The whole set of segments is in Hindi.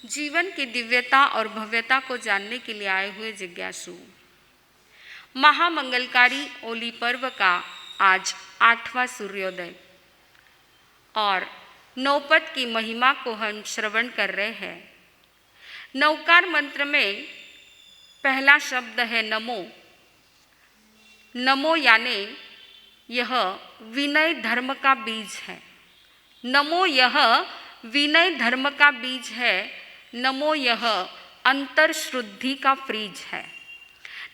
जीवन की दिव्यता और भव्यता को जानने के लिए आए हुए जिज्ञासु, महामंगलकारी होली पर्व का आज 8वां सूर्योदय और नौपद की महिमा को हम श्रवण कर रहे हैं। नवकार मंत्र में पहला शब्द है नमो। नमो यानी यह विनय धर्म का बीज है। नमो यह विनय धर्म का बीज है। नमो यह अंतर शुद्धि का फ्रीज है।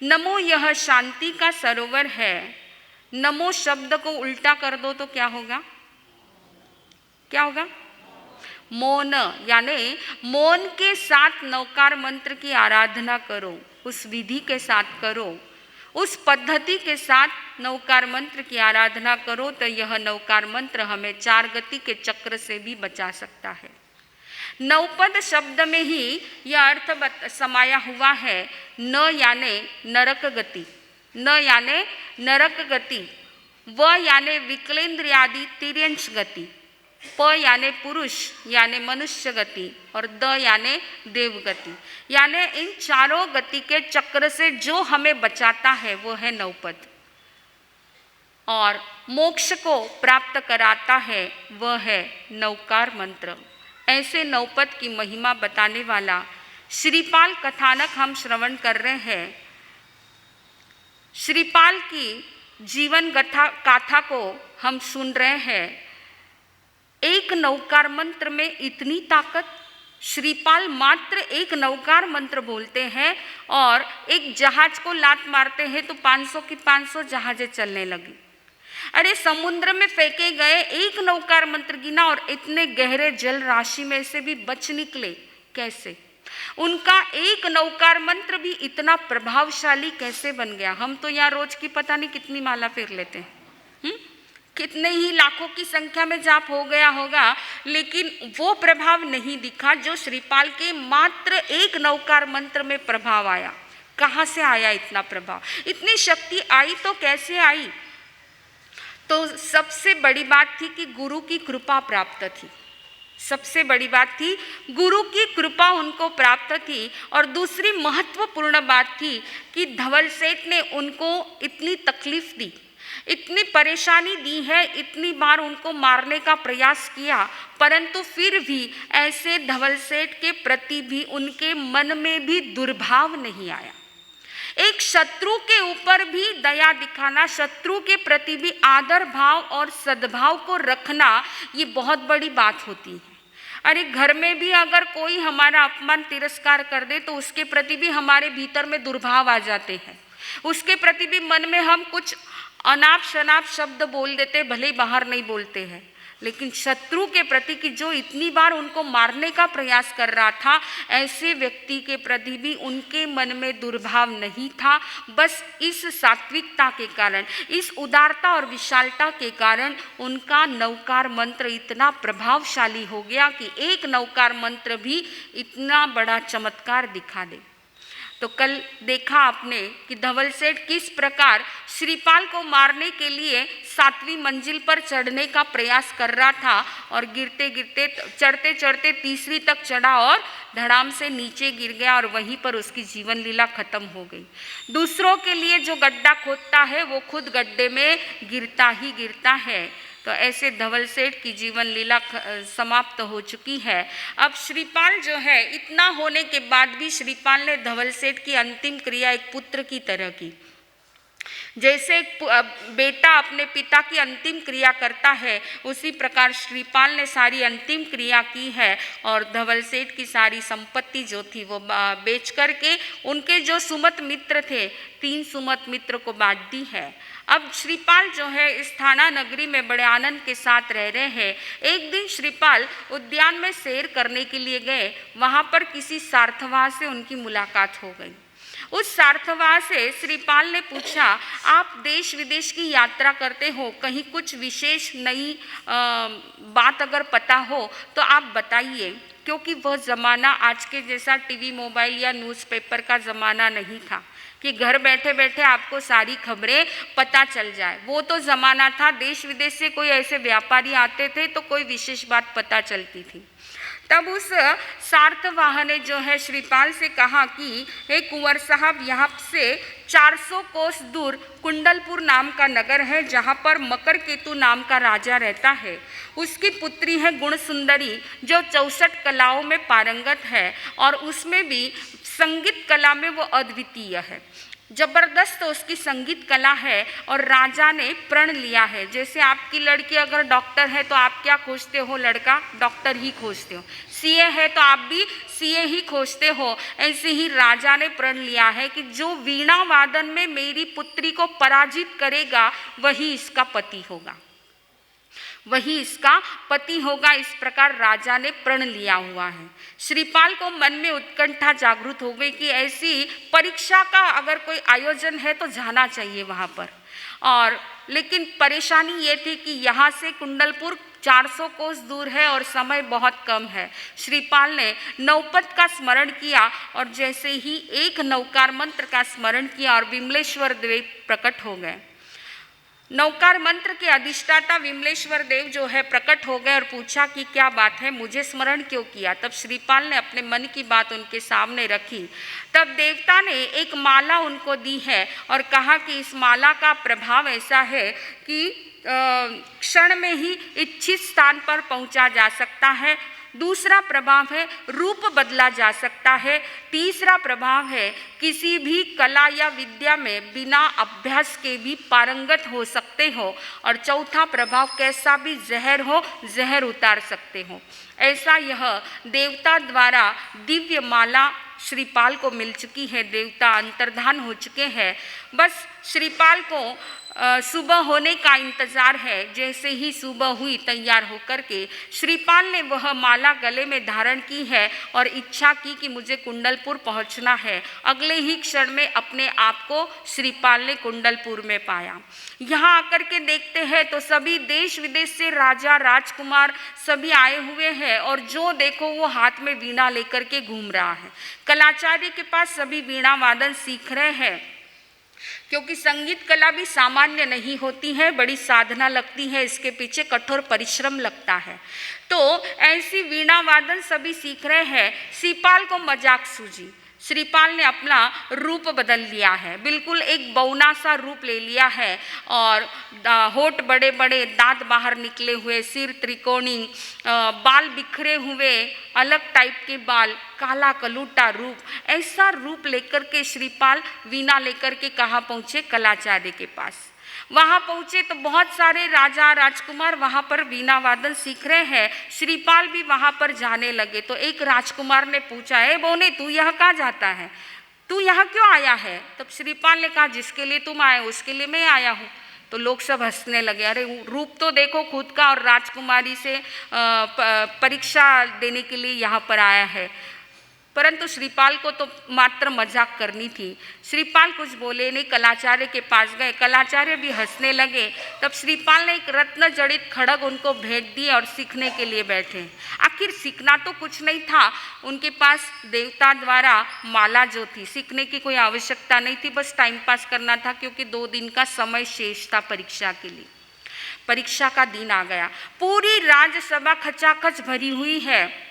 नमो यह शांति का सरोवर है। नमो शब्द को उल्टा कर दो तो क्या होगा? क्या होगा? मौन, यानी मौन के साथ नवकार मंत्र की आराधना करो, उस विधि के साथ करो, उस पद्धति के साथ नवकार मंत्र की आराधना करो तो यह नवकार मंत्र हमें 4 गति के चक्र से भी बचा सकता है। नवपद शब्द में ही यह अर्थ समाया हुआ है। न यानी नरक गति, न यानी नरक गति, व यानी विकलेंद्रियादि तिर्यंश गति, प यानी पुरुष यानी मनुष्य गति और द यानी देव गति, यानी इन चारों गति के चक्र से जो हमें बचाता है वो है नवपद और मोक्ष को प्राप्त कराता है वह है नवकार मंत्र। ऐसे नवपद की महिमा बताने वाला श्रीपाल कथानक हम श्रवण कर रहे हैं। श्रीपाल की जीवन गाथा को हम सुन रहे हैं। एक नवकार मंत्र में इतनी ताकत। श्रीपाल मात्र एक नवकार मंत्र बोलते हैं और एक जहाज को लात मारते हैं तो 500 की 500 जहाजें चलने लगी। अरे समुद्र में फेंके गए एक नवकार मंत्र गिना और इतने गहरे जल राशि में से भी बच निकले कैसे? उनका एक नवकार मंत्र भी इतना प्रभावशाली कैसे बन गया? हम तो यहाँ रोज की पता नहीं कितनी माला फेर लेते हैं, कितने ही लाखों की संख्या में जाप हो गया होगा, लेकिन वो प्रभाव नहीं दिखा जो श्रीपाल के मात्र एक नवकार मंत्र में प्रभाव आया। कहाँ से आया इतना प्रभाव? इतनी शक्ति आई तो कैसे आई? तो सबसे बड़ी बात थी कि गुरु की कृपा प्राप्त थी। सबसे बड़ी बात थी गुरु की कृपा उनको प्राप्त थी। और दूसरी महत्वपूर्ण बात थी कि धवल सेठ ने उनको इतनी तकलीफ दी, इतनी परेशानी दी है, इतनी बार उनको मारने का प्रयास किया, परंतु फिर भी ऐसे धवल सेठ के प्रति भी उनके मन में भी दुर्भाव नहीं आया। एक शत्रु के ऊपर भी दया दिखाना, शत्रु के प्रति भी आदर भाव और सद्भाव को रखना, ये बहुत बड़ी बात होती है। अरे घर में भी अगर कोई हमारा अपमान तिरस्कार कर दे तो उसके प्रति भी हमारे भीतर में दुर्भाव आ जाते हैं, उसके प्रति भी मन में हम कुछ अनाप शनाप शब्द बोल देते, भले बाहर नहीं बोलते हैं, लेकिन शत्रु के प्रति कि जो इतनी बार उनको मारने का प्रयास कर रहा था, ऐसे व्यक्ति के प्रति भी उनके मन में दुर्भाव नहीं था। बस इस सात्विकता के कारण, इस उदारता और विशालता के कारण उनका नवकार मंत्र इतना प्रभावशाली हो गया कि एक नवकार मंत्र भी इतना बड़ा चमत्कार दिखा दे। तो कल देखा आपने कि धवल सेठ किस प्रकार श्रीपाल को मारने के लिए 7वीं मंजिल पर चढ़ने का प्रयास कर रहा था और गिरते गिरते चढ़ते चढ़ते 3री तक चढ़ा और धड़ाम से नीचे गिर गया और वहीं पर उसकी जीवन लीला खत्म हो गई। दूसरों के लिए जो गड्ढा खोदता है वो खुद गड्ढे में गिरता ही गिरता है। तो ऐसे धवल सेठ की जीवन लीला समाप्त हो चुकी है। अब श्रीपाल जो है, इतना होने के बाद भी श्रीपाल ने धवल सेठ की अंतिम क्रिया एक पुत्र की तरह की। जैसे एक बेटा अपने पिता की अंतिम क्रिया करता है, उसी प्रकार श्रीपाल ने सारी अंतिम क्रिया की है और धवल सेठ की सारी संपत्ति जो थी वो बेच करके उनके जो सुमत मित्र थे, 3 सुमत मित्र को बांट दी है। अब श्रीपाल जो है इस थाना नगरी में बड़े आनंद के साथ रह रहे हैं। एक दिन श्रीपाल उद्यान में सैर करने के लिए गए। वहाँ पर किसी सार्थवाह से उनकी मुलाकात हो गई। उस सार्थवाह से श्रीपाल ने पूछा, आप देश विदेश की यात्रा करते हो, कहीं कुछ विशेष नई बात अगर पता हो तो आप बताइए, क्योंकि वह ज़माना आज के जैसा टीवी मोबाइल या न्यूज़पेपर का ज़माना नहीं था कि घर बैठे बैठे आपको सारी खबरें पता चल जाए। वो तो ज़माना था देश विदेश से कोई ऐसे व्यापारी आते थे तो कोई विशेष बात पता चलती थी। तब उस सार्थवाहन ने जो है श्रीपाल से कहा कि हे कुंवर साहब, यहाँ से 400 कोस दूर कुंडलपुर नाम का नगर है, जहाँ पर मकर केतु नाम का राजा रहता है। उसकी पुत्री है गुण सुंदरी, जो 64 कलाओं में पारंगत है और उसमें भी संगीत कला में वो अद्वितीय है। जबरदस्त उसकी संगीत कला है और राजा ने प्रण लिया है। जैसे आपकी लड़की अगर डॉक्टर है तो आप क्या खोजते हो? लड़का डॉक्टर ही खोजते हो। सीए है तो आप भी सीए ही खोजते हो। ऐसे ही राजा ने प्रण लिया है कि जो वीणा वादन में मेरी पुत्री को पराजित करेगा वही इसका पति होगा, वही इसका पति होगा। इस प्रकार राजा ने प्रण लिया हुआ है। श्रीपाल को मन में उत्कंठा जागृत हो गई कि ऐसी परीक्षा का अगर कोई आयोजन है तो जाना चाहिए वहाँ पर। और लेकिन परेशानी ये थी कि यहाँ से कुंडलपुर 400 कोस दूर है और समय बहुत कम है। श्रीपाल ने नौपत का स्मरण किया और जैसे ही एक नौकार मंत्र का स्मरण किया और विमलेश्वर देव प्रकट हो गए। नौकार मंत्र के अधिष्ठाता विमलेश्वर देव जो है प्रकट हो गए और पूछा कि क्या बात है, मुझे स्मरण क्यों किया? तब श्रीपाल ने अपने मन की बात उनके सामने रखी। तब देवता ने एक माला उनको दी है और कहा कि इस माला का प्रभाव ऐसा है कि क्षण में ही इच्छित स्थान पर पहुंचा जा सकता है। दूसरा प्रभाव है रूप बदला जा सकता है। तीसरा प्रभाव है किसी भी कला या विद्या में बिना अभ्यास के भी पारंगत हो सकते हो। और चौथा प्रभाव कैसा भी जहर हो, जहर उतार सकते हो। ऐसा यह देवता द्वारा दिव्य माला श्रीपाल को मिल चुकी है। देवता अंतर्धान हो चुके हैं। बस श्रीपाल को सुबह होने का इंतज़ार है। जैसे ही सुबह हुई तैयार होकर के श्रीपाल ने वह माला गले में धारण की है और इच्छा की कि मुझे कुंडलपुर पहुंचना है। अगले ही क्षण में अपने आप को श्रीपाल ने कुंडलपुर में पाया। यहाँ आकर के देखते हैं तो सभी देश विदेश से राजा राजकुमार सभी आए हुए हैं और जो देखो वो हाथ में वीणा लेकर के घूम रहा है। कलाचार्य के पास सभी वीणा वादन सीख रहे हैं, क्योंकि संगीत कला भी सामान्य नहीं होती है, बड़ी साधना लगती है, इसके पीछे कठोर परिश्रम लगता है। तो ऐसी वीणा वादन सभी सीख रहे हैं। श्रीपाल को मजाक सूझी। श्रीपाल ने अपना रूप बदल लिया है, बिल्कुल एक बौना सा रूप ले लिया है और होठ बड़े बड़े, दांत बाहर निकले हुए, सिर त्रिकोणी, बाल बिखरे हुए, अलग टाइप के बाल, काला कलूटा रूप। ऐसा रूप लेकर के श्रीपाल वीणा लेकर के कहाँ पहुँचे? कलाचार्य के पास। वहाँ पहुँचे तो बहुत सारे राजा राजकुमार वहाँ पर वीणा वादन सीख रहे हैं। श्रीपाल भी वहाँ पर जाने लगे तो एक राजकुमार ने पूछा, ए बोने, तू यहाँ कहाँ जाता है? तू यहाँ क्यों आया है? तब श्रीपाल ने कहा, जिसके लिए तुम आए उसके लिए मैं आया हूँ। तो लोग सब हंसने लगे। अरे रूप तो देखो खुद का, और राजकुमारी से परीक्षा देने के लिए यहाँ पर आया है। परंतु श्रीपाल को तो मात्र मजाक करनी थी। श्रीपाल कुछ बोले नहीं, कलाचार्य के पास गए। कलाचार्य भी हंसने लगे। तब श्रीपाल ने एक रत्न जड़ित खड़ग उनको भेंट दी और सीखने के लिए बैठे। आखिर सीखना तो कुछ नहीं था, उनके पास देवता द्वारा माला जो थी, सीखने की कोई आवश्यकता नहीं थी, बस टाइम पास करना था, क्योंकि 2 दिन का समय शेष था परीक्षा के लिए। परीक्षा का दिन आ गया। पूरी राज्यसभा खचाखच भरी हुई है।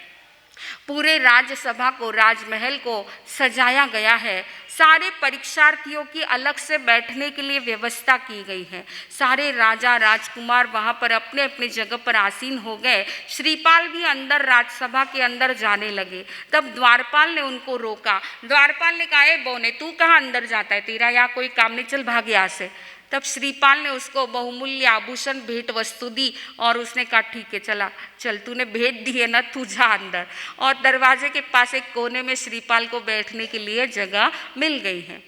पूरे राज्यसभा को, राजमहल को सजाया गया है। सारे परीक्षार्थियों की अलग से बैठने के लिए व्यवस्था की गई है। सारे राजा राजकुमार वहाँ पर अपने अपने जगह पर आसीन हो गए। श्रीपाल भी अंदर राज्यसभा के अंदर जाने लगे। तब द्वारपाल ने उनको रोका। द्वारपाल ने कहा, ए बोने, तू कहाँ अंदर जाता है? तेरा यहाँ कोई काम नहीं, चल भाग यहाँ से। तब श्रीपाल ने उसको बहुमूल्य आभूषण भेंट वस्तु दी और उसने कहा, ठीक है, चला चल, तूने भेंट दी है ना, तू जा अंदर। और दरवाजे के पास एक कोने में श्रीपाल को बैठने के लिए जगह मिल गई है।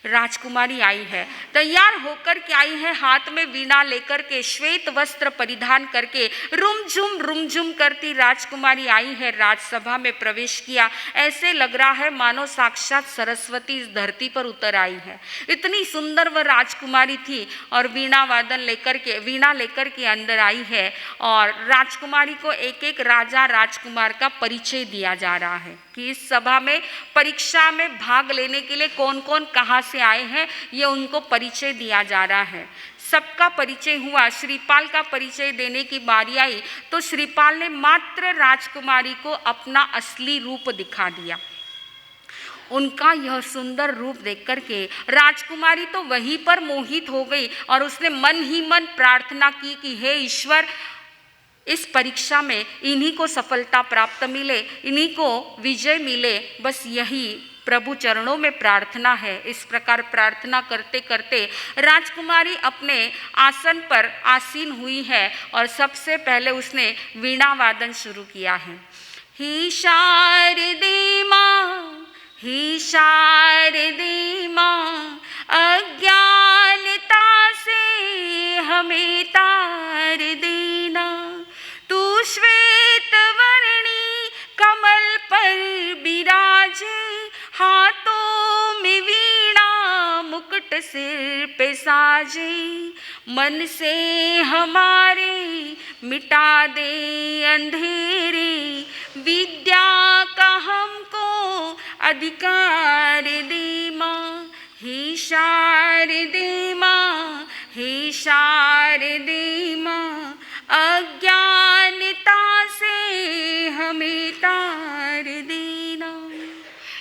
राजकुमारी आई है, तैयार होकर के आई है, हाथ में वीणा लेकर के, श्वेत वस्त्र परिधान करके, रुमझुम करती राजकुमारी आई है। राजसभा में प्रवेश किया। ऐसे लग रहा है मानो साक्षात सरस्वती इस धरती पर उतर आई है। इतनी सुंदर वह राजकुमारी थी और वीणा लेकर के अंदर आई है। और राजकुमारी को एक एक राजा राजकुमार का परिचय दिया जा रहा है कि इस सभा में परीक्षा में भाग लेने के लिए कौन कौन कहाँ से आए हैं, ये उनको परिचय दिया जा रहा है। सबका परिचय हुआ, श्रीपाल का परिचय देने की बारी आई तो श्रीपाल ने मात्र राजकुमारी को अपना असली रूप दिखा दिया। उनका यह सुंदर रूप देख करके राजकुमारी तो वहीं पर मोहित हो गई और उसने मन ही मन प्रार्थना की कि हे ईश्वर, इस परीक्षा में इन्हीं को सफलता प्राप्त मिले, इन्हीं को विजय मिले, बस यही प्रभु चरणों में प्रार्थना है। इस प्रकार प्रार्थना करते करते राजकुमारी अपने आसन पर आसीन हुई है और सबसे पहले उसने वीणा वादन शुरू किया है। ही शारदे माँ, ही शारदे माँ, अज्ञानता से हमें तार देना, तू श्वेत वर्णी कमल पर बिराजे, हाथों में वीणा मुकुट सिर पे साजे, मन से हमारे मिटा दे अंधेरे, विद्या का हमको अधिकार दे माँ। हे शारदे माँ, हे शारदे माँ, अज्ञानता से हमें तार देना।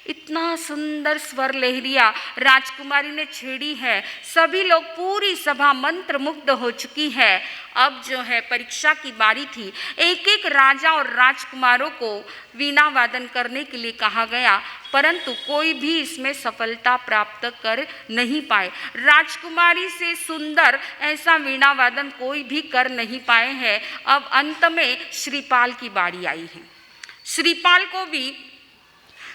इतना सुंदर स्वर लहरिया राजकुमारी ने छेड़ी है, सभी लोग, पूरी सभा मंत्र मुग्ध हो चुकी है। अब जो है परीक्षा की बारी थी। एक एक राजा और राजकुमारों को वीणा वादन करने के लिए कहा गया, परंतु कोई भी इसमें सफलता प्राप्त कर नहीं पाए। राजकुमारी से सुंदर ऐसा वीणा वादन कोई भी कर नहीं पाए हैं। अब अंत में श्रीपाल की बारी आई है। श्रीपाल को भी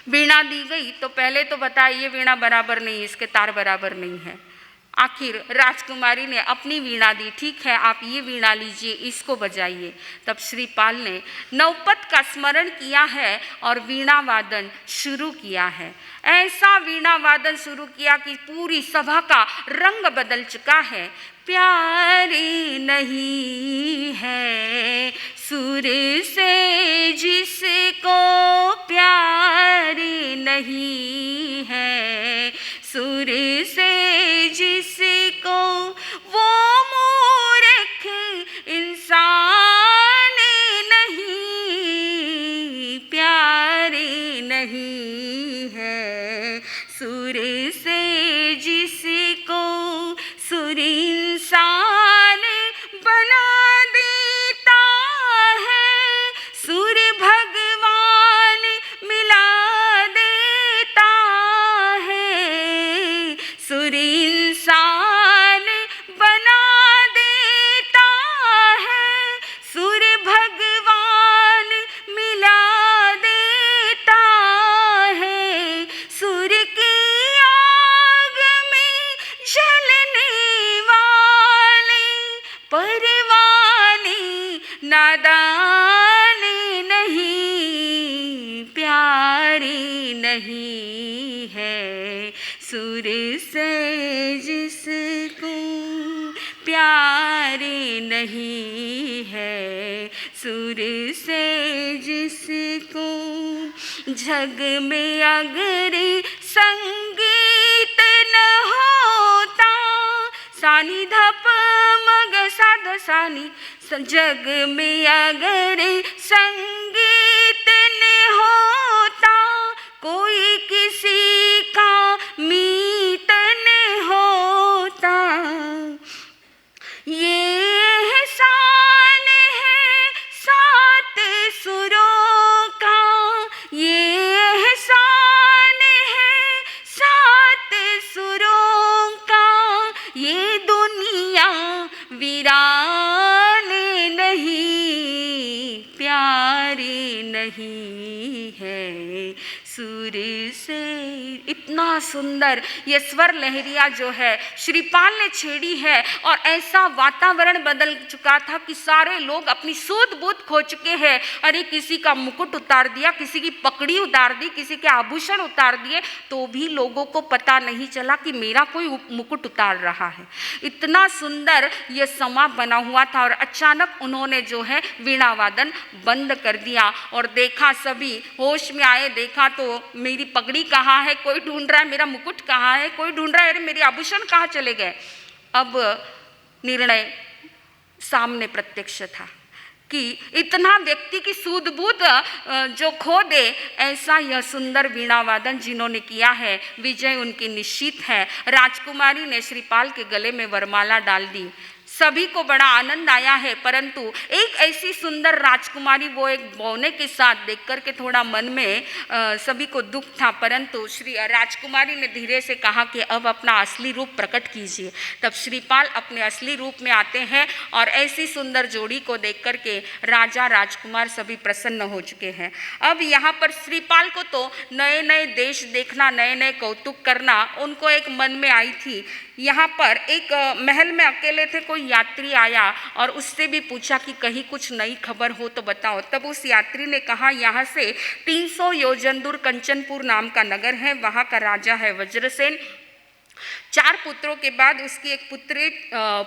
वीणा दी गई तो पहले तो बताया ये वीणा बराबर नहीं, इसके तार बराबर नहीं है। आखिर राजकुमारी ने अपनी वीणा दी, ठीक है आप ये वीणा लीजिए, इसको बजाइए। तब श्रीपाल ने नवपद का स्मरण किया है और वीणा वादन शुरू किया है। ऐसा वीणा वादन शुरू किया कि पूरी सभा का रंग बदल चुका है। प्यारे नहीं है सुर से जिसको, प्यारे नहीं है सुर से जिसको, वो मूर्ख इंसान नहीं, प्यारे नहीं है सुर से जिसको, सुर इंसान बना देता है, सुर भगवान मिला देता है, सुर इंसान बना देता है, सुर भगवान मिला देता है, सुर की आग में जलने वाले परवाने नादान नहीं, प्यारे नहीं है सुर से जिसको, प्यारे नहीं है सुर से जिसको। जग में अगर संगीत न होता, सानी धप मग साध सानी, जग में अगर संगीत न होता, कोई किसी का मीत न होता। ये एहसान है सात सुरों का, ये एहसान है सात सुरों का, ये दुनिया वीरान नहीं, प्यारे नहीं है सुर से। इतना सुंदर ये स्वर लहरिया जो है श्रीपाल ने छेड़ी है और ऐसा वातावरण बदल चुका था कि सारे लोग अपनी सूध बूध खो चुके हैं। अरे किसी का मुकुट उतार दिया, किसी की पगड़ी उतार दी, किसी के आभूषण उतार दिए, तो भी लोगों को पता नहीं चला कि मेरा कोई मुकुट उतार रहा है। इतना सुंदर ये समा बना हुआ था और अचानक उन्होंने जो है वीणा वादन बंद कर दिया और देखा, सभी होश में आए, देखा तो मेरी पगड़ी कहाँ है, कोई ढूंढ रहा है मेरा मुकुट कहाँ है, कोई ढूंढ रहा है अरे मेरे आभूषण कहाँ चले गए। अब निर्णय सामने प्रत्यक्ष था कि इतना व्यक्ति की सूझबूझ जो खो दे, ऐसा यह सुंदर वीणा वादन जिन्होंने किया है, विजय उनकी निश्चित है। राजकुमारी ने श्रीपाल के गले में वरमाला डाल दी। सभी को बड़ा आनंद आया है, परंतु एक ऐसी सुंदर राजकुमारी वो एक बौने के साथ देख कर के थोड़ा मन में सभी को दुख था। परंतु श्री राजकुमारी ने धीरे से कहा कि अब अपना असली रूप प्रकट कीजिए। तब श्रीपाल अपने असली रूप में आते हैं और ऐसी सुंदर जोड़ी को देख कर के राजा राजकुमार सभी प्रसन्न हो चुके हैं। अब यहाँ पर श्रीपाल को तो नए नए देश देखना, नए नए कौतुक करना उनको एक मन में आई थी। यहाँ पर एक महल में अकेले थे, कोई यात्री आया और उससे भी पूछा कि कहीं कुछ नई खबर हो तो बताओ। तब उस यात्री ने कहा, यहाँ से 300 योजन दूर कंचनपुर नाम का नगर है, वहाँ का राजा है वज्रसेन। 4 पुत्रों के बाद उसकी एक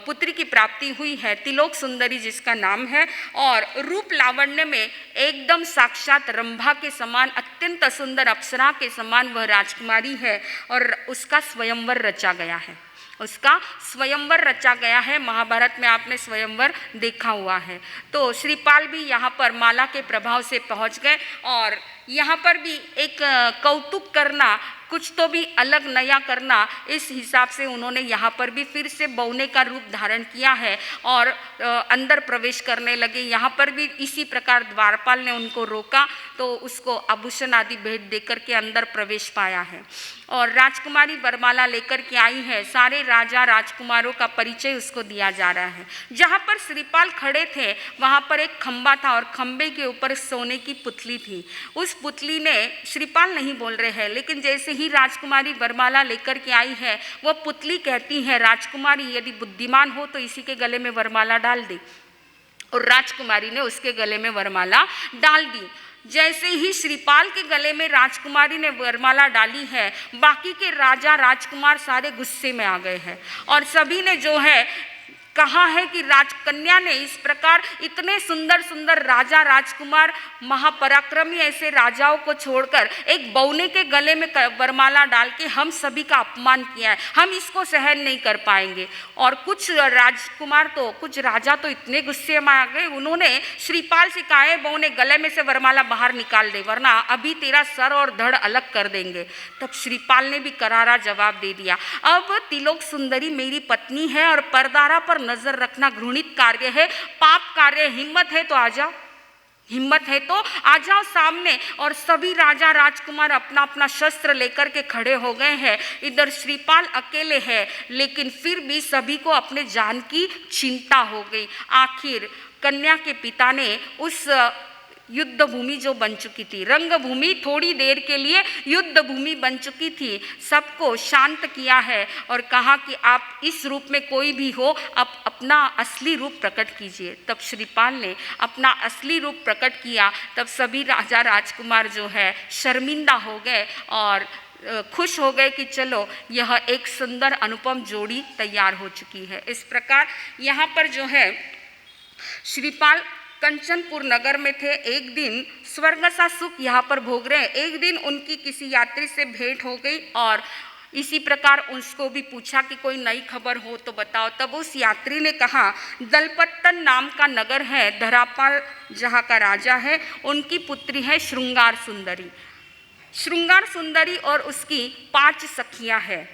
पुत्री की प्राप्ति हुई है, तिलोक सुंदरी जिसका नाम है, और रूप लावण्य में एकदम साक्षात रंभा के समान, अत्यंत सुंदर अप्सरा के समान वह राजकुमारी है और उसका स्वयंवर रचा गया है। उसका स्वयंवर रचा गया है। महाभारत में आपने स्वयंवर देखा हुआ है। तो श्रीपाल भी यहाँ पर माला के प्रभाव से पहुँच गए और यहाँ पर भी एक कौतुक करना, कुछ तो भी अलग नया करना, इस हिसाब से उन्होंने यहाँ पर भी फिर से बौने का रूप धारण किया है और अंदर प्रवेश करने लगे। यहाँ पर भी इसी प्रकार द्वारपाल ने उनको रोका तो उसको आभूषण आदि भेंट देकर के अंदर प्रवेश पाया है और राजकुमारी वरमाला लेकर के आई है। सारे राजा राजकुमारों का परिचय उसको दिया जा रहा है। जहाँ पर श्रीपाल खड़े थे वहाँ पर एक खंबा था और खंबे के ऊपर सोने की पुतली थी। उस पुतली ने, श्रीपाल नहीं बोल रहे हैं, लेकिन जैसे ही राजकुमारी वरमाला लेकर के आई है वह पुतली कहती है, राजकुमारी यदि बुद्धिमान हो तो इसी के गले में वरमाला डाल दे। और राजकुमारी ने उसके गले में वरमाला डाल दी। जैसे ही श्रीपाल के गले में राजकुमारी ने वरमाला डाली है, बाकी के राजा राजकुमार सारे गुस्से में आ गए हैं और सभी ने जो है कहा है कि राजकन्या ने इस प्रकार इतने सुंदर सुंदर राजा राजकुमार महापराक्रमी ऐसे राजाओं को छोड़कर एक बौने के गले में वरमाला डाल के हम सभी का अपमान किया है, हम इसको सहन नहीं कर पाएंगे। और कुछ राजकुमार तो, कुछ राजा तो इतने गुस्से में आ गए, उन्होंने श्रीपाल से कहा है, बौने गले में से वरमाला बाहर निकाल दे वरना अभी तेरा सर और धड़ अलग कर देंगे। तब श्रीपाल ने भी करारा जवाब दे दिया, अब तिलोक सुंदरी मेरी पत्नी है और परदारा पर नजर रखना घृणित कार्य है, पाप कार्य। हिम्मत है तो आ जाओ, हिम्मत है तो आ जाओ सामने। और सभी राजा राजकुमार अपना अपना शस्त्र लेकर के खड़े हो गए हैं। इधर श्रीपाल अकेले हैं, लेकिन फिर भी सभी को अपने जान की चिंता हो गई। आखिर कन्या के पिता ने उस युद्ध भूमि जो बन चुकी थी, रंगभूमि थोड़ी देर के लिए युद्ध भूमि बन चुकी थी, सबको शांत किया है और कहा कि आप इस रूप में कोई भी हो, आप अपना असली रूप प्रकट कीजिए। तब श्रीपाल ने अपना असली रूप प्रकट किया। तब सभी राजा राजकुमार जो है शर्मिंदा हो गए और खुश हो गए कि चलो यह एक सुंदर अनुपम जोड़ी तैयार हो चुकी है। इस प्रकार यहाँ पर जो है श्रीपाल कंचनपुर नगर में थे। एक दिन स्वर्ग सा सुख यहाँ पर भोग रहे हैं। एक दिन उनकी किसी यात्री से भेंट हो गई और इसी प्रकार उसको भी पूछा कि कोई नई खबर हो तो बताओ। तब उस यात्री ने कहा, दलपत्तन नाम का नगर है, धरापाल जहाँ का राजा है, उनकी पुत्री है श्रृंगार सुंदरी। श्रृंगार सुंदरी और उसकी 5 सखियाँ हैं।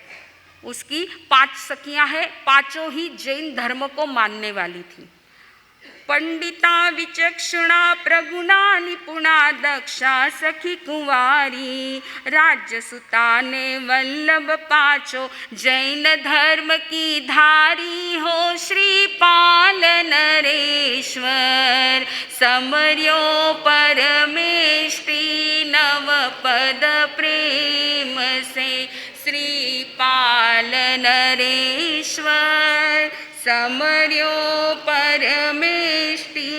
उसकी 5 सखियाँ हैं, पाँचों ही जैन धर्म को मानने वाली थी। पंडिता विचक्षणा प्रगुणा निपुणा दक्षा सखी कुंवारी, राज्यसुता ने वल्लभ 5 जैन धर्म की धारी हो। श्रीपाल नरेश्वर समर्यो परमेष्टि, नव पद प्रेम से श्रीपाल नरेश्वर समर्यो परमेष्टि।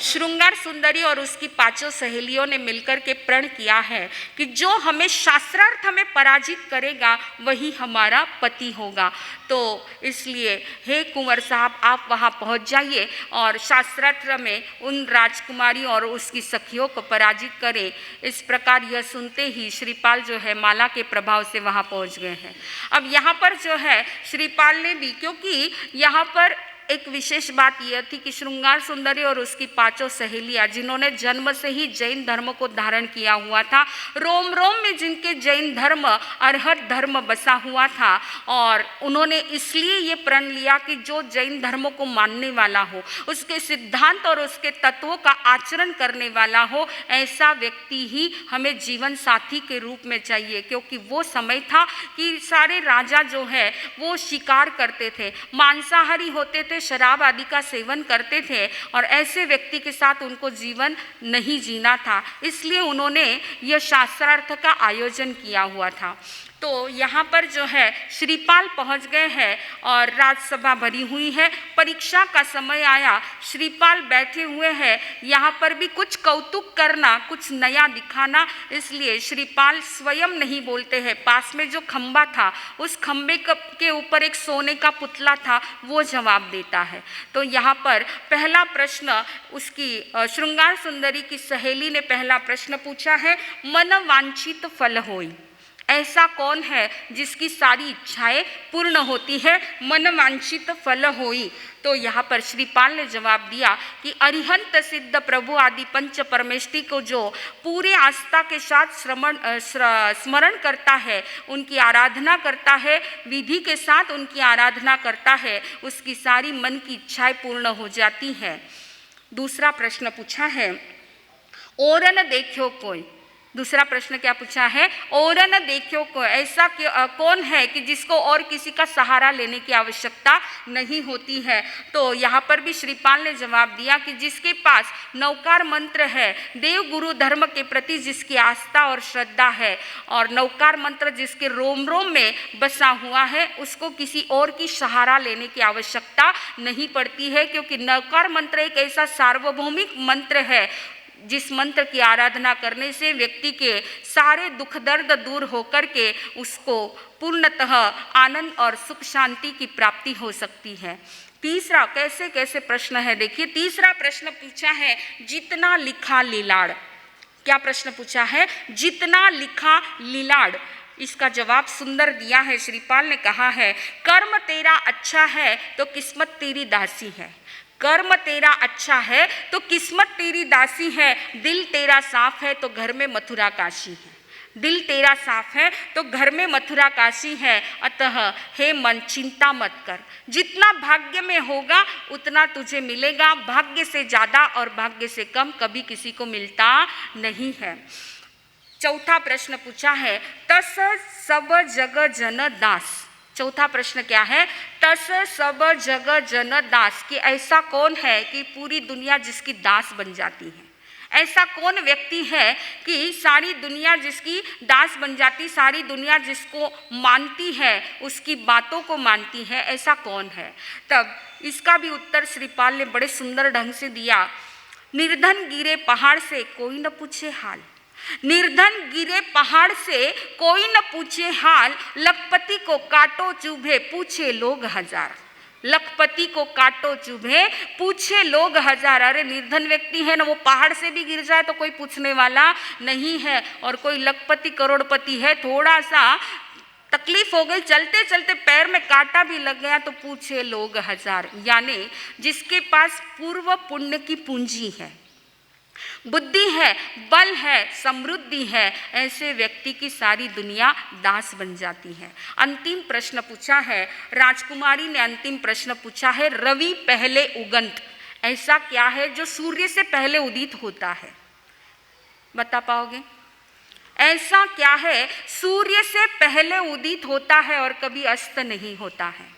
श्रृंगार सुंदरी और उसकी पांचों सहेलियों ने मिलकर के प्रण किया है कि जो हमें शास्त्रार्थ में पराजित करेगा वही हमारा पति होगा। तो इसलिए हे कुंवर साहब, आप वहाँ पहुँच जाइए और शास्त्रार्थ में उन राजकुमारी और उसकी सखियों को पराजित करें। इस प्रकार यह सुनते ही श्रीपाल जो है माला के प्रभाव से वहाँ पहुँच गए हैं। अब यहाँ पर जो है श्रीपाल ने भी, क्योंकि यहाँ पर एक विशेष बात यह थी कि श्रृंगार सुंदरी और उसकी पांचों सहेलियां जिन्होंने जन्म से ही जैन धर्म को धारण किया हुआ था, रोम रोम में जिनके जैन धर्म अरहत धर्म बसा हुआ था, और उन्होंने इसलिए ये प्रण लिया कि जो जैन धर्म को मानने वाला हो, उसके सिद्धांत और उसके तत्वों का आचरण करने वाला हो, ऐसा व्यक्ति ही हमें जीवन साथी के रूप में चाहिए। क्योंकि वो समय था कि सारे राजा जो है वो शिकार करते थे, मांसाहारी होते थे, शराब आदि का सेवन करते थे, और ऐसे व्यक्ति के साथ उनको जीवन नहीं जीना था। इसलिए उन्होंने यह शास्त्रार्थ का आयोजन किया हुआ था। तो यहाँ पर जो है श्रीपाल पहुँच गए हैं और राजसभा भरी हुई है, परीक्षा का समय आया, श्रीपाल बैठे हुए हैं। यहाँ पर भी कुछ कौतुक करना, कुछ नया दिखाना, इसलिए श्रीपाल स्वयं नहीं बोलते हैं। पास में जो खंबा था, उस खंबे के ऊपर एक सोने का पुतला था, वो जवाब देता है। तो यहाँ पर पहला प्रश्न उसकी श्रृंगार सुंदरी की सहेली ने पहला प्रश्न पूछा है, मन वांछित फल होई। ऐसा कौन है जिसकी सारी इच्छाएं पूर्ण होती है, मन वांछित फल होई। तो यहाँ पर श्रीपाल ने जवाब दिया कि अरिहंत सिद्ध प्रभु आदि पंच परमेष्टि को जो पूरे आस्था के साथ स्मरण करता है, उनकी आराधना करता है, विधि के साथ उनकी आराधना करता है, उसकी सारी मन की इच्छाएं पूर्ण हो जाती हैं। दूसरा प्रश्न पूछा है, औरन देखो कोई। दूसरा प्रश्न क्या पूछा है, औरन देखो को, ऐसा कौन है कि जिसको और किसी का सहारा लेने की आवश्यकता नहीं होती है। तो यहाँ पर भी श्रीपाल ने जवाब दिया कि जिसके पास नौकार मंत्र है, देव गुरु धर्म के प्रति जिसकी आस्था और श्रद्धा है, और नौकार मंत्र जिसके रोम रोम में बसा हुआ है, उसको किसी और की सहारा लेने की आवश्यकता नहीं पड़ती है। क्योंकि नौकार मंत्र एक ऐसा सार्वभौमिक मंत्र है जिस मंत्र की आराधना करने से व्यक्ति के सारे दुख दर्द दूर होकर के उसको पूर्णतः आनंद और सुख शांति की प्राप्ति हो सकती है। तीसरा कैसे कैसे प्रश्न है, देखिए तीसरा प्रश्न पूछा है, जितना लिखा लीलाड़। क्या प्रश्न पूछा है, जितना लिखा लीलाड़। इसका जवाब सुंदर दिया है। श्रीपाल ने कहा है, कर्म तेरा अच्छा है तो किस्मत तेरी दासी है। कर्म तेरा अच्छा है तो किस्मत तेरी दासी है। दिल तेरा साफ है तो घर में मथुरा काशी है। दिल तेरा साफ है तो घर में मथुरा काशी है। अतः हे मन, चिंता मत कर, जितना भाग्य में होगा उतना तुझे मिलेगा। भाग्य से ज़्यादा और भाग्य से कम कभी किसी को मिलता नहीं है। चौथा प्रश्न पूछा है, तस सब जग जन दास। चौथा प्रश्न क्या है, तस सब जग जन दास, कि ऐसा कौन है कि पूरी दुनिया जिसकी दास बन जाती है। ऐसा कौन व्यक्ति है कि सारी दुनिया जिसकी दास बन जाती, सारी दुनिया जिसको मानती है, उसकी बातों को मानती है, ऐसा कौन है। तब इसका भी उत्तर श्रीपाल ने बड़े सुंदर ढंग से दिया, निर्धन गिरे पहाड़ से कोई न पूछे हाल। निर्धन गिरे पहाड़ से कोई न पूछे हाल, लखपति को काटो चुभे पूछे लोग हजार। लखपति को काटो चुभे पूछे लोग हजार। अरे निर्धन व्यक्ति है ना, वो पहाड़ से भी गिर जाए तो कोई पूछने वाला नहीं है। और कोई लखपति करोड़पति है, थोड़ा सा तकलीफ हो गई, चलते चलते पैर में कांटा भी लग गया तो पूछे लोग हजार। यानी जिसके पास पूर्व पुण्य की पूंजी है, बुद्धि है, बल है, समृद्धि है, ऐसे व्यक्ति की सारी दुनिया दास बन जाती है। अंतिम प्रश्न पूछा है, राजकुमारी ने अंतिम प्रश्न पूछा है, रवि पहले उगंत। ऐसा क्या है जो सूर्य से पहले उदित होता है, बता पाओगे? ऐसा क्या है सूर्य से पहले उदित होता है और कभी अस्त नहीं होता है?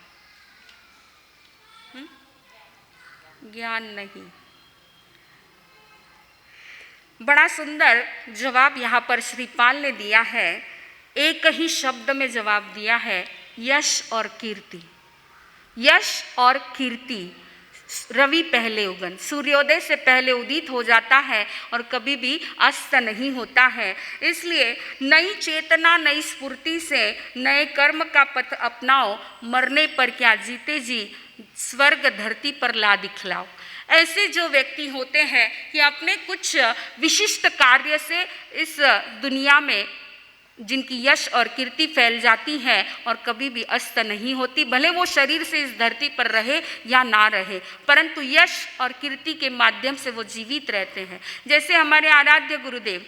ज्ञान नहीं। बड़ा सुंदर जवाब यहाँ पर श्रीपाल ने दिया है। एक ही शब्द में जवाब दिया है, यश और कीर्ति। यश और कीर्ति रवि पहले उगन, सूर्योदय से पहले उदित हो जाता है और कभी भी अस्त नहीं होता है। इसलिए नई चेतना, नई स्फूर्ति से नए कर्म का पथ अपनाओ, मरने पर क्या जीते जी स्वर्ग धरती पर ला दिखलाओ। ऐसे जो व्यक्ति होते हैं कि अपने कुछ विशिष्ट कार्य से इस दुनिया में जिनकी यश और कीर्ति फैल जाती है और कभी भी अस्त नहीं होती, भले वो शरीर से इस धरती पर रहे या ना रहे, परंतु यश और कीर्ति के माध्यम से वो जीवित रहते हैं। जैसे हमारे आराध्य गुरुदेव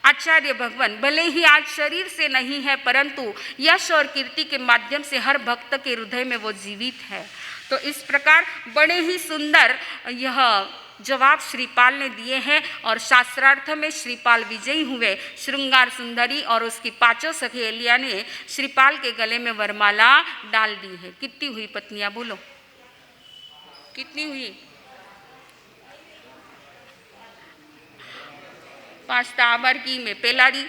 आचार्य भगवान भले ही आज शरीर से नहीं है, परंतु यश और कीर्ति के माध्यम से हर भक्त के हृदय में वो जीवित है। तो इस प्रकार बड़े ही सुंदर यह जवाब श्रीपाल ने दिए हैं और शास्त्रार्थ में श्रीपाल विजयी हुए। श्रृंगार सुंदरी और उसकी पांचों सहेलियां ने श्रीपाल के गले में वरमाला डाल दी है। कितनी हुई पत्नियां, बोलो कितनी हुई? 5 आभार की में पेलाड़ी।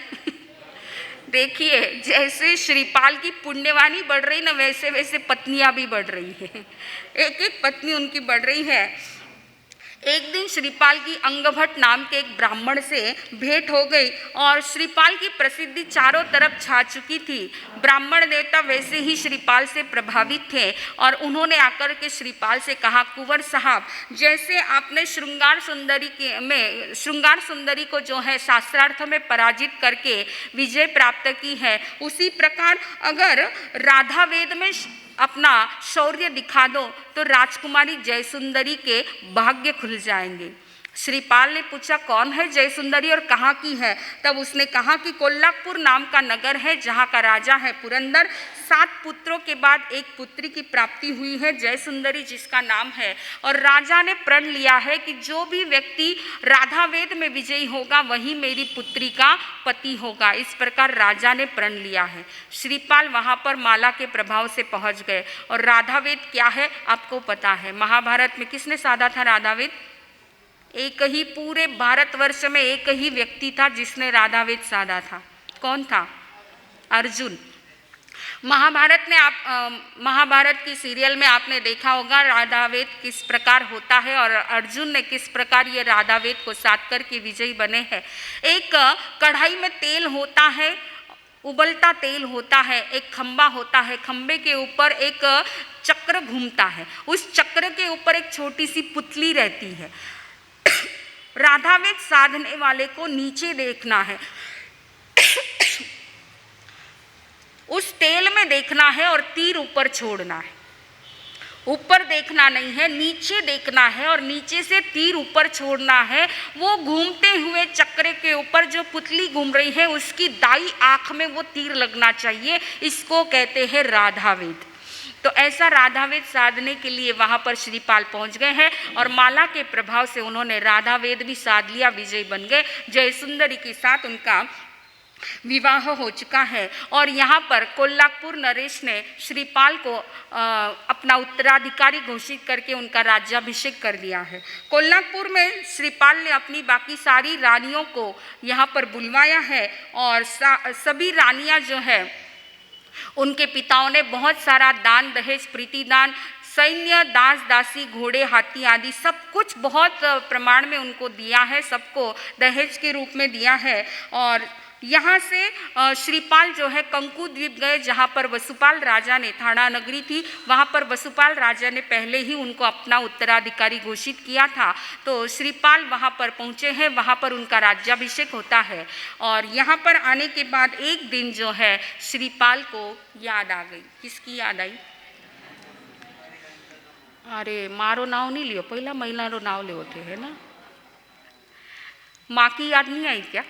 देखिए जैसे श्रीपाल की पुण्यवानी बढ़ रही ना, वैसे वैसे पत्नियां भी बढ़ रही है, एक एक पत्नी उनकी बढ़ रही है। एक दिन श्रीपाल की अंगभट्ट नाम के एक ब्राह्मण से भेंट हो गई और श्रीपाल की प्रसिद्धि चारों तरफ छा चुकी थी। ब्राह्मण देवता वैसे ही श्रीपाल से प्रभावित थे और उन्होंने आकर के श्रीपाल से कहा, कुंवर साहब, जैसे आपने श्रृंगार सुंदरी को जो है शास्त्रार्थ में पराजित करके विजय प्राप्त की है, उसी प्रकार अगर राधा वेद में अपना शौर्य दिखा दो तो राजकुमारी जयसुंदरी के भाग्य खुल जाएंगे। श्रीपाल ने पूछा, कौन है जयसुंदरी और कहाँ की है? तब उसने कहा कि कोल्हापुर नाम का नगर है जहाँ का राजा है पुरंदर। 7 पुत्रों के बाद एक पुत्री की प्राप्ति हुई है, जयसुंदरी जिसका नाम है, और राजा ने प्रण लिया है कि जो भी व्यक्ति राधा वेद में विजयी होगा वही मेरी पुत्री का पति होगा। इस प्रकार राजा ने प्रण लिया है। श्रीपाल वहाँ पर माला के प्रभाव से पहुँच गए। और राधा वेद क्या है आपको पता है? महाभारत में किसने साधा था राधा वेद? एक ही पूरे भारतवर्ष में एक ही व्यक्ति था जिसने राधा वेद साधा था। कौन था? अर्जुन। महाभारत की सीरियल में आपने देखा होगा राधा वेद किस प्रकार होता है और अर्जुन ने किस प्रकार ये राधा वेद को साध कर के विजयी बने हैं। एक कढ़ाई में तेल होता है, उबलता तेल होता है, एक खंबा होता है, खंबे के ऊपर एक चक्र घूमता है, उस चक्र के ऊपर एक छोटी सी पुतली रहती है। राधा वेद साधने वाले को नीचे देखना है, उस तेल में देखना है और तीर ऊपर छोड़ना है। ऊपर देखना नहीं है, नीचे देखना है और नीचे से तीर ऊपर छोड़ना है। वो घूमते हुए चक्र के ऊपर जो पुतली घूम रही है उसकी दाई आंख में वो तीर लगना चाहिए। इसको कहते हैं राधा वेद। तो ऐसा राधा वेद साधने के लिए वहाँ पर श्रीपाल पहुँच गए हैं और माला के प्रभाव से उन्होंने राधा वेद भी साध लिया, विजयी बन गए। जयसुंदरी के साथ उनका विवाह हो चुका है। और यहाँ पर कोल्हापुर नरेश ने श्रीपाल को अपना उत्तराधिकारी घोषित करके उनका राज्याभिषेक कर दिया है। कोल्हापुर में श्रीपाल ने अपनी बाकी सारी रानियों को यहाँ पर बुलवाया है और सभी रानियाँ जो है उनके पिताओं ने बहुत सारा दान दहेज, प्रीतिदान, सैन्य, दास दासी, घोड़े, हाथी आदि सब कुछ बहुत प्रमाण में उनको दिया है, सबको दहेज के रूप में दिया है। और यहाँ से श्रीपाल जो है कंकु द्वीप गए जहाँ पर वसुपाल राजा ने, थाना नगरी थी, वहाँ पर वसुपाल राजा ने पहले ही उनको अपना उत्तराधिकारी घोषित किया था। तो श्रीपाल वहाँ पर पहुँचे हैं, वहाँ पर उनका राज्याभिषेक होता है। और यहाँ पर आने के बाद एक दिन जो है श्रीपाल को याद आ गई। किसकी याद आई? अरे मारो नाव नहीं लियो, पहला महिला रो नाव ले थे, है ना? माँ की याद नहीं आई क्या?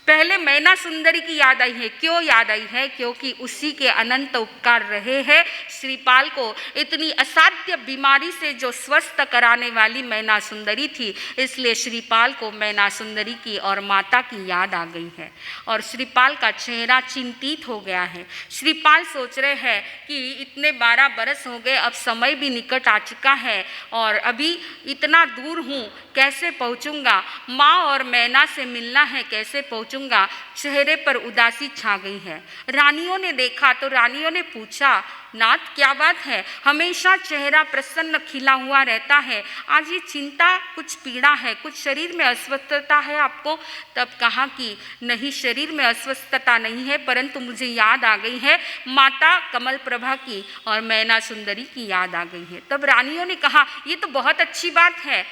पहले मैना सुंदरी की याद आई है। क्यों याद आई है? क्योंकि उसी के अनंत उपकार रहे हैं। श्रीपाल को इतनी असाध्य बीमारी से जो स्वस्थ कराने वाली मैना सुंदरी थी, इसलिए श्रीपाल को मैना सुंदरी की और माता की याद आ गई है और श्रीपाल का चेहरा चिंतित हो गया है। श्रीपाल सोच रहे हैं कि इतने 12 बरस हो गए, अब समय भी निकट आ चुका है और अभी इतना दूर हूँ, कैसे पहुँचूँगा? माँ और मैना से मिलना है, कैसे पहुँचूँ? पहुंचूंगा, चेहरे पर उदासी छा गई है। रानियों ने देखा तो रानियों ने पूछा, नाथ क्या बात है, हमेशा चेहरा प्रसन्न खिला हुआ रहता है, आज ये चिंता, कुछ पीड़ा है, कुछ शरीर में अस्वस्थता है आपको? तब कहा कि नहीं, शरीर में अस्वस्थता नहीं है, परंतु मुझे याद आ गई है माता कमल प्रभा की और मैना सुंदरी की याद आ गई है। तब रानियों ने कहा, ये तो बहुत अच्छी बात है,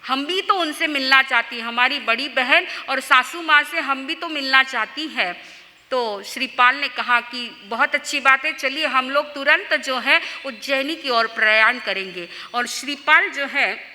हम भी तो उनसे मिलना चाहती, हमारी बड़ी बहन और सासू माँ से हम भी तो मिलना चाहती है। तो श्रीपाल ने कहा कि बहुत अच्छी बात है, चलिए हम लोग तुरंत जो है उज्जैनी की ओर प्रयाण करेंगे। और श्रीपाल जो है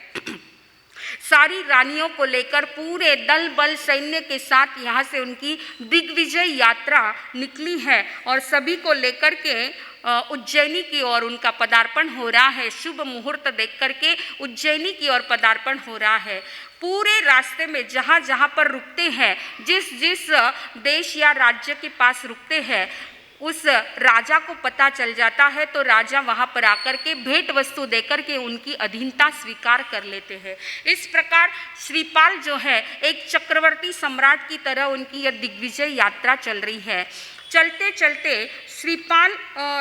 सारी रानियों को लेकर पूरे दल बल सैन्य के साथ यहाँ से उनकी दिग्विजय यात्रा निकली है और सभी को लेकर के उज्जैनी की ओर उनका पदार्पण हो रहा है। शुभ मुहूर्त देख करके उज्जैनी की ओर पदार्पण हो रहा है। पूरे रास्ते में जहाँ जहाँ पर रुकते हैं, जिस जिस देश या राज्य के पास रुकते हैं, उस राजा को पता चल जाता है तो राजा वहाँ पर आकर के भेंट वस्तु देकर के उनकी अधीनता स्वीकार कर लेते हैं। इस प्रकार श्रीपाल जो है एक चक्रवर्ती सम्राट की तरह उनकी यह दिग्विजय यात्रा चल रही है। चलते चलते श्रीपाल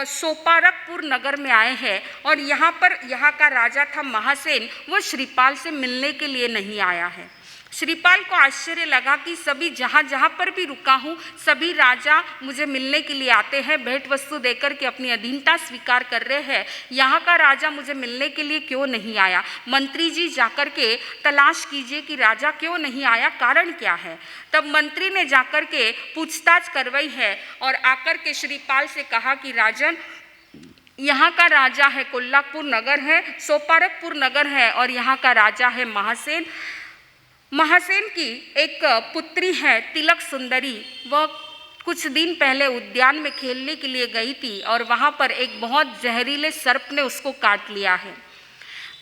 सोपारकपुर नगर में आए हैं और यहाँ का राजा था महासेन, वो श्रीपाल से मिलने के लिए नहीं आया है। श्रीपाल को आश्चर्य लगा कि सभी जहाँ जहाँ पर भी रुका हूँ सभी राजा मुझे मिलने के लिए आते हैं, भेंट वस्तु देकर के अपनी अधीनता स्वीकार कर रहे हैं, यहाँ का राजा मुझे मिलने के लिए क्यों नहीं आया? मंत्री जी जाकर के तलाश कीजिए कि राजा क्यों नहीं आया, कारण क्या है। तब मंत्री ने जाकर के पूछताछ करवाई है और आकर के श्रीपाल से कहा कि राजन, यहाँ का राजा है कोल्हापुर नगर है, सोपारकपुर नगर है और यहाँ का राजा है महासेन। महासेन की एक पुत्री है तिलक सुंदरी, वह कुछ दिन पहले उद्यान में खेलने के लिए गई थी और वहाँ पर एक बहुत जहरीले सर्प ने उसको काट लिया है।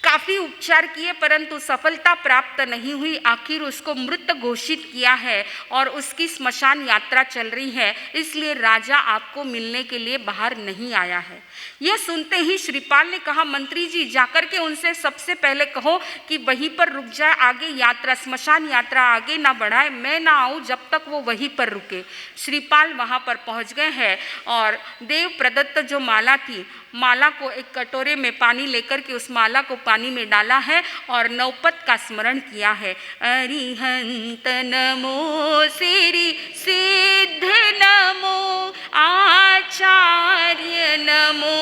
काफ़ी उपचार किए परंतु सफलता प्राप्त नहीं हुई, आखिर उसको मृत घोषित किया है और उसकी स्मशान यात्रा चल रही है, इसलिए राजा आपको मिलने के लिए बाहर नहीं आया है। यह सुनते ही श्रीपाल ने कहा, मंत्री जी जाकर के उनसे सबसे पहले कहो कि वहीं पर रुक जाए, आगे यात्रा स्मशान यात्रा आगे ना बढ़ाए, मैं ना आऊँ जब तक वो वहीं पर रुके। श्रीपाल वहाँ पर पहुँच गए हैं और देव प्रदत्त जो माला थी, माला को एक कटोरे में पानी लेकर के उस माला को पानी में डाला है और नौपत का स्मरण किया है। अरिहंत नमो सिरि सिद्ध नमो आचार्य नमो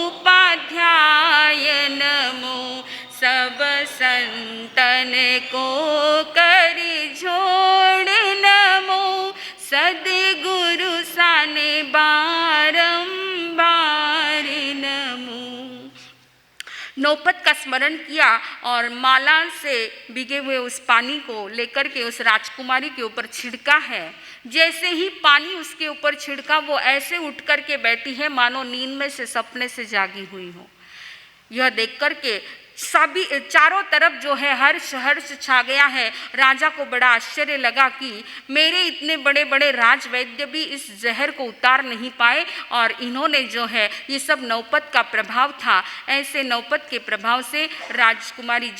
उपाध्याय नमो सब संतन को कर जोड़ नमो सद्गुरु साने बारंबार नमो। नौपत का स्मरण किया और माला से भिगे हुए उस पानी को लेकर के उस राजकुमारी के ऊपर छिड़का है। जैसे ही पानी उसके ऊपर छिड़का वो ऐसे उठ कर के बैठी है मानो नींद में से सपने से जागी हुई हो। यह देख कर के सभी चारों तरफ जो है हर्ष छा गया है। राजा को बड़ा आश्चर्य लगा कि मेरे इतने बड़े बड़े राजवैद्य भी इस जहर को उतार नहीं पाए और इन्होंने जो है ये सब नौपत का प्रभाव था। ऐसे नौपत के प्रभाव से राजकुमारी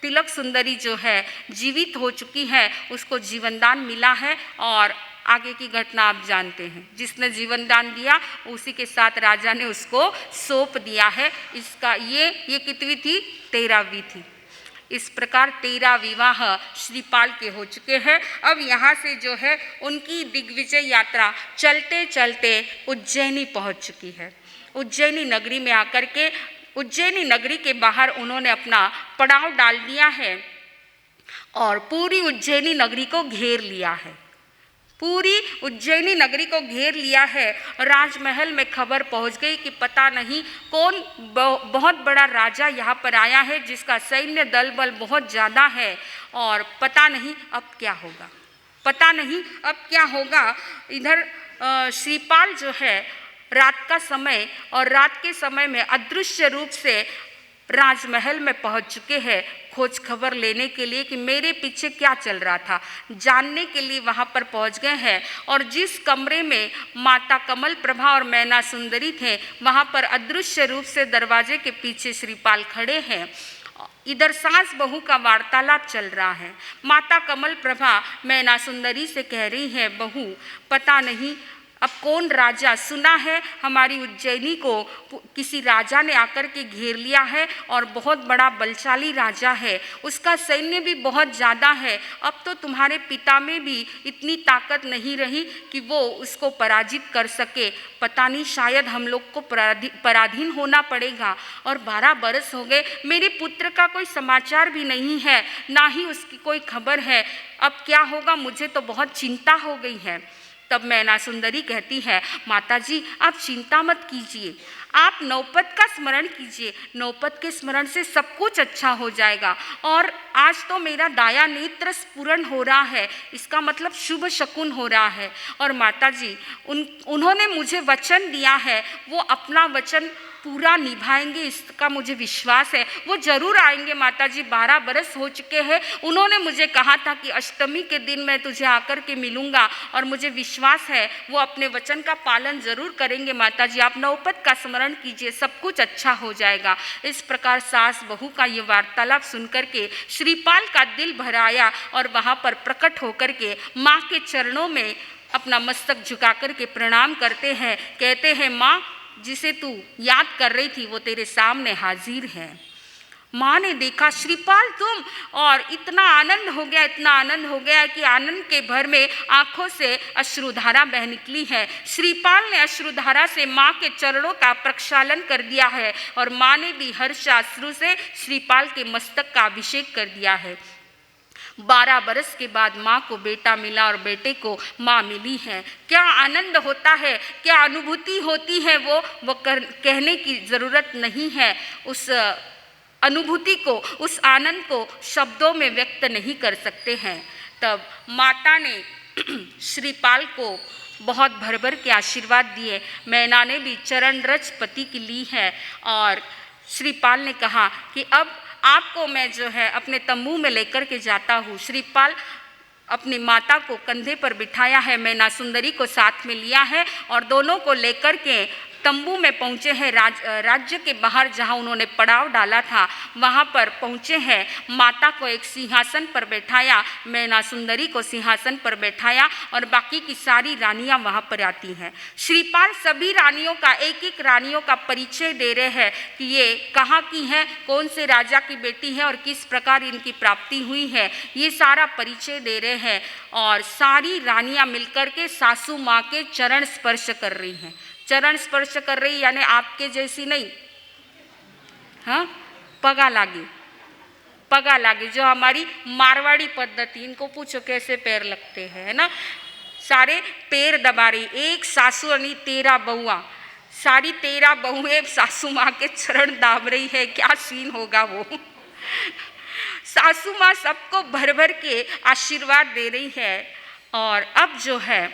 तिलक सुंदरी जो है जीवित हो चुकी है, उसको जीवनदान मिला है और आगे की घटना आप जानते हैं। जिसने जीवन दान दिया उसी के साथ राजा ने उसको सौंप दिया है। इसका ये कितवी थी? 13वीं थी। इस प्रकार 13 विवाह श्रीपाल के हो चुके हैं। अब यहाँ से जो है उनकी दिग्विजय यात्रा चलते चलते उज्जैनी पहुँच चुकी है। उज्जैनी नगरी में आकर के उज्जैनी नगरी के बाहर उन्होंने अपना पड़ाव डाल दिया है और पूरी उज्जैनी नगरी को घेर लिया है। पूरी उज्जैनी नगरी को घेर लिया है। राजमहल में खबर पहुंच गई कि पता नहीं कौन बहुत बड़ा राजा यहाँ पर आया है जिसका सैन्य दल बल बहुत ज़्यादा है और पता नहीं अब क्या होगा, पता नहीं अब क्या होगा। इधर श्रीपाल जो है रात का समय और रात के समय में अदृश्य रूप से राजमहल में पहुंच चुके हैं खोज खबर लेने के लिए कि मेरे पीछे क्या चल रहा था, जानने के लिए वहां पर पहुंच गए हैं। और जिस कमरे में माता कमल प्रभा और मैना सुंदरी थे वहां पर अदृश्य रूप से दरवाजे के पीछे श्रीपाल खड़े हैं। इधर सास बहू का वार्तालाप चल रहा है। माता कमल प्रभा मैना सुंदरी से कह रही है, बहू पता नहीं अब कौन राजा, सुना है हमारी उज्जैनी को किसी राजा ने आकर के घेर लिया है और बहुत बड़ा बलशाली राजा है, उसका सैन्य भी बहुत ज़्यादा है। अब तो तुम्हारे पिता में भी इतनी ताकत नहीं रही कि वो उसको पराजित कर सके। पता नहीं शायद हम लोग को पराधीन होना पड़ेगा। और 12 बरस हो गए, मेरे पुत्र का कोई समाचार भी नहीं है, ना ही उसकी कोई खबर है। अब क्या होगा, मुझे तो बहुत चिंता हो गई है। तब मैना सुंदरी कहती है, माताजी आप चिंता मत कीजिए, आप नौपत का स्मरण कीजिए, नौपत के स्मरण से सब कुछ अच्छा हो जाएगा। और आज तो मेरा दाया नेत्र स्फुरण हो रहा है, इसका मतलब शुभ शकुन हो रहा है। और माताजी उन्होंने मुझे वचन दिया है, वो अपना वचन पूरा निभाएंगे, इसका मुझे विश्वास है। वो जरूर आएंगे माताजी, 12 बरस हो चुके हैं। उन्होंने मुझे कहा था कि अष्टमी के दिन मैं तुझे आकर के मिलूंगा, और मुझे विश्वास है वो अपने वचन का पालन जरूर करेंगे। माताजी आप नौपत का स्मरण कीजिए, सब कुछ अच्छा हो जाएगा। इस प्रकार सास बहू का ये वार्तालाप सुनकर के श्रीपाल का दिल भराया और वहाँ पर प्रकट होकर के माँ के चरणों में अपना मस्तक झुका कर के प्रणाम करते हैं। कहते हैं, माँ जिसे तू याद कर रही थी वो तेरे सामने हाजिर है। माँ ने देखा, श्रीपाल तुम, और इतना आनंद हो गया, इतना आनंद हो गया कि आनंद के भर में आंखों से अश्रुधारा बह निकली है। श्रीपाल ने अश्रुधारा से माँ के चरणों का प्रक्षालन कर दिया है और माँ ने भी हर्षाश्रु से श्रीपाल के मस्तक का अभिषेक कर दिया है। 12 बरस के बाद माँ को बेटा मिला और बेटे को माँ मिली है। क्या आनंद होता है, क्या अनुभूति होती है, वो कहने की ज़रूरत नहीं है। उस अनुभूति को, उस आनंद को शब्दों में व्यक्त नहीं कर सकते हैं। तब माता ने श्रीपाल को बहुत भर भर के आशीर्वाद दिए। मैना ने भी चरण रज पति की ली है और श्रीपाल ने कहा कि अब आपको मैं जो है अपने तंबू में लेकर के जाता हूँ। श्रीपाल अपनी माता को कंधे पर बिठाया है, मैना सुंदरी को साथ में लिया है और दोनों को लेकर के तंबू में पहुँचे हैं। राज्य के बाहर जहाँ उन्होंने पड़ाव डाला था वहाँ पर पहुँचे हैं। माता को एक सिंहासन पर बैठाया, मैना सुंदरी को सिंहासन पर बैठाया और बाकी की सारी रानियाँ वहाँ पर आती हैं। श्रीपाल सभी रानियों का, एक एक रानियों का परिचय दे रहे हैं कि ये कहाँ की हैं, कौन से राजा की बेटी है और किस प्रकार इनकी प्राप्ति हुई है, ये सारा परिचय दे रहे हैं। और सारी रानियाँ मिलकर के सासू माँ के चरण स्पर्श कर रही हैं। चरण स्पर्श कर रही यानी आपके जैसी नहीं, हाँ, पगा लागी, पगा लागी, जो हमारी मारवाड़ी पद्धति, इनको पूछो कैसे पैर लगते हैं, है ना, सारे पैर दबा रही। एक सासू यानी 13 बहुआ, सारी 13 बहुएं सासू माँ के चरण दाब रही है। क्या सीन होगा वो। सासू माँ सबको भर भर के आशीर्वाद दे रही है। और अब जो है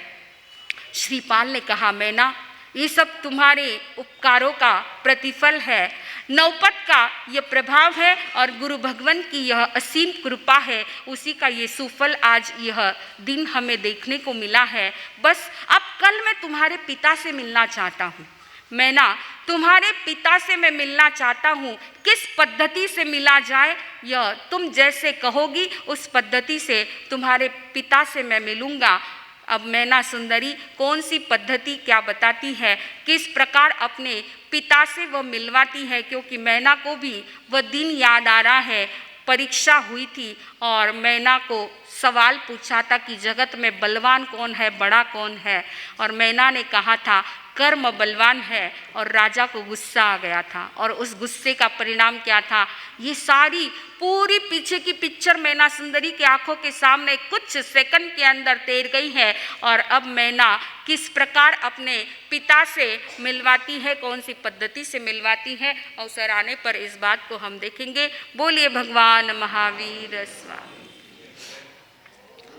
श्रीपाल ने कहा, मैना ये सब तुम्हारे उपकारों का प्रतिफल है, नौपत का यह प्रभाव है और गुरु भगवान की यह असीम कृपा है, उसी का ये सुफल आज यह दिन हमें देखने को मिला है। बस अब कल मैं तुम्हारे पिता से मिलना चाहता हूँ। मैना तुम्हारे पिता से मैं मिलना चाहता हूँ। किस पद्धति से मिला जाए, यह तुम जैसे कहोगी उस पद्धति से तुम्हारे पिता से मैं मिलूँगा। अब मैना सुंदरी कौन सी पद्धति क्या बताती है, किस प्रकार अपने पिता से वह मिलवाती है, क्योंकि मैना को भी वह दिन याद आ रहा है। परीक्षा हुई थी और मैना को सवाल पूछा था कि जगत में बलवान कौन है, बड़ा कौन है, और मैना ने कहा था कर्म बलवान है, और राजा को गुस्सा आ गया था। और उस गुस्से का परिणाम क्या था, ये सारी पूरी पीछे की पिक्चर मैना सुंदरी की आंखों के सामने कुछ सेकंड के अंदर तैर गई है। और अब मैना किस प्रकार अपने पिता से मिलवाती है, कौन सी पद्धति से मिलवाती है, अवसर आने पर इस बात को हम देखेंगे। बोलिए भगवान महावीर स्वामी।